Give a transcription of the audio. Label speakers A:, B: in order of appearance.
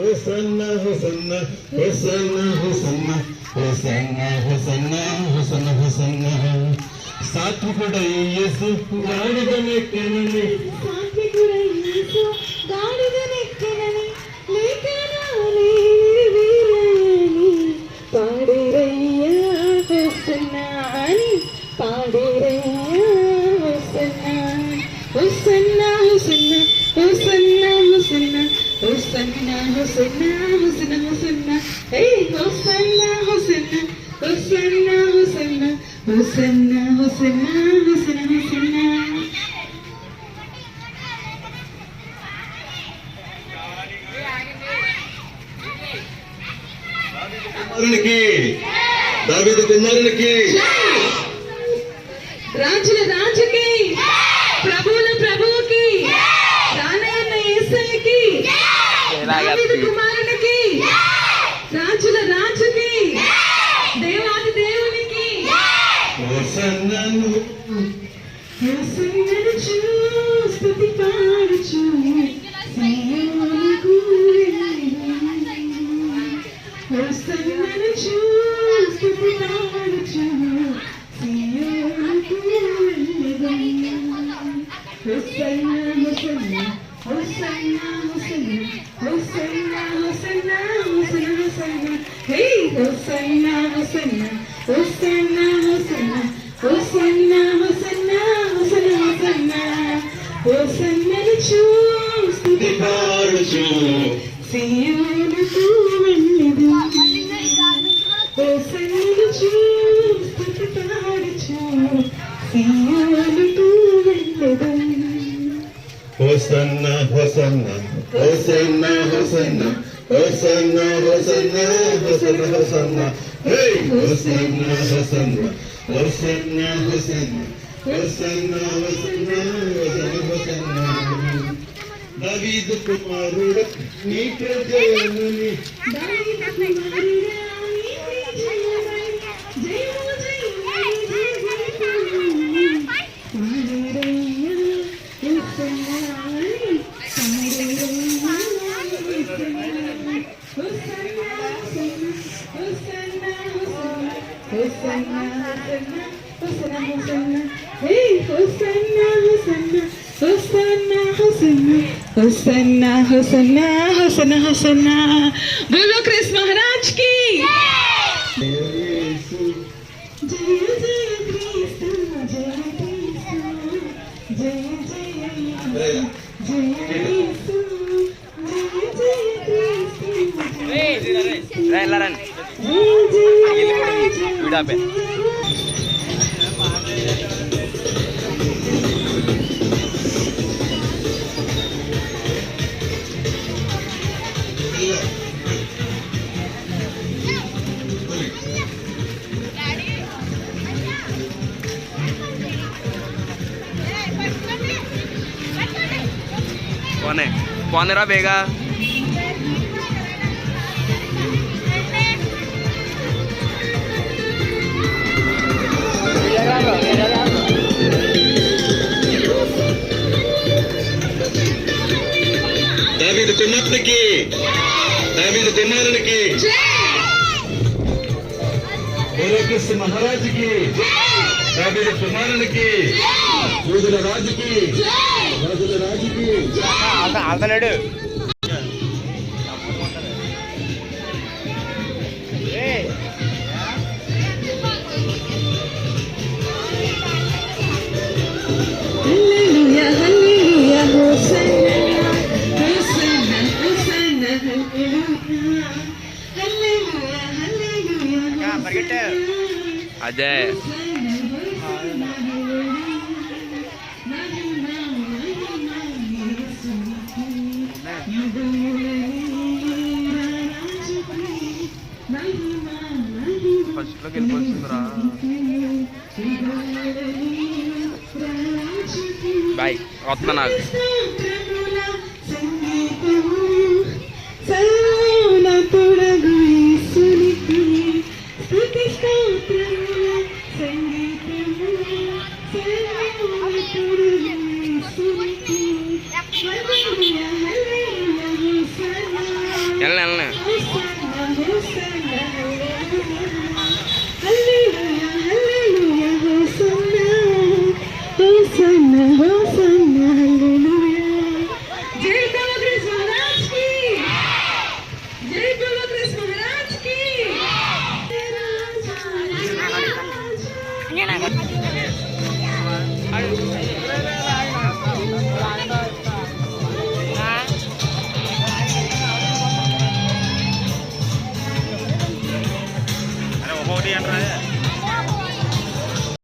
A: Hosanna హోసన్నా హోసన్నా హోసన్నా హోసన్నా హోసన్నా హోసన్నా హోసన్నా సాత్వికుడై యేసు గాడిదనెక్కెనని
B: లేఖనాలే వీరని పాడేరయ్యా హోసన్నా అని పాడేరయ్యా హోసన్నా హోసన్నా హోసన్నా హోసన్నా హోసన్నా హోసన్నా హోసన్నా హోసన్నా హోసన్నా హే హోసన్నా హోసన్నా హోసన్నా హోసన్నా హోసన్నా హోసన్నా హోసన్నా హోసన్నా.
A: దావీదు కుమారునికి
B: రాజుల రాజుకి ప్రభువుల ప్రభువుకి రానయ్యన్న యేసయ్యకి దావీదు కుమారునికి రాజుల రాజుకి దేవాది దేవునికి
A: హోసన్నను
B: హోసన్ననుచు స్తుతి పాడుచు సీయోనుకు హోసన్ననుచు స్తుతి పాడుచు సీయోనుకు హోసన్నా హోసన్నా హోసన్నా హోసన్నా హోసన్నా హోసన్నా హోసన్నా హే హోసన్నా హోసన్నా హోసన్నా హోసన్నా హోసన్నా హోసన్నా హోసన్నా హోసన్నా హోసన్ననుచు స్తుతి
A: పాడుచు
B: సీయోనుకు వెళ్ళెదను హోసన్ననుచు స్తుతి పాడుచు సీయోనుకు వెళ్ళెదను.
A: హోసన్నా హోసన్నా హోసన్నా హోసన్నా హోసన్నా హోసన్నా హోసన్నా హోసన్నా హే హోసన్నా హోసన్నా హోసన్నా హోసన్నా హోసన్నా హోసన్నా హోసన్నా హోసన్నా. దావీదు కుమారుడు నీ ప్రజలని
B: దావీదు కుమారుడా నీకే జయమని జయము జయమని జయమని పాడేరయ్యా హోసన్నా అని పాడేరయ్యా హోసన్నా హోసన్నా హోసన్నా హోసన్నా హోసన్నా హే హోసన్నా హోసన్నా హోసన్నా హోసన్నా హోసన్నా హోసన్నా హోసన్నా హోసన్నా. बोलो कृष्ण महाराज की जय जय कृष्ण जय कृष्ण जय जय जय कृष्ण जय जय कृष्ण.
C: कौन रहा बेगा
A: దావీదు కుమారునికి దావీదు కుమారునికి కృష్ణ మహారాజుకి దావీదు కుమారునికి యూదుల రాజుకి రాజుల రాజుకి
C: ఆల్తనాడు
B: Hallelujah, hallelujah, Hosanna, Hosanna, Hosanna, hallelujah, hallelujah, hallelujah,
C: Ajay first లోకి వెళ్ళిపోతుందిరా బాయ్ వస్తున్నా నాకు వెళ్ళను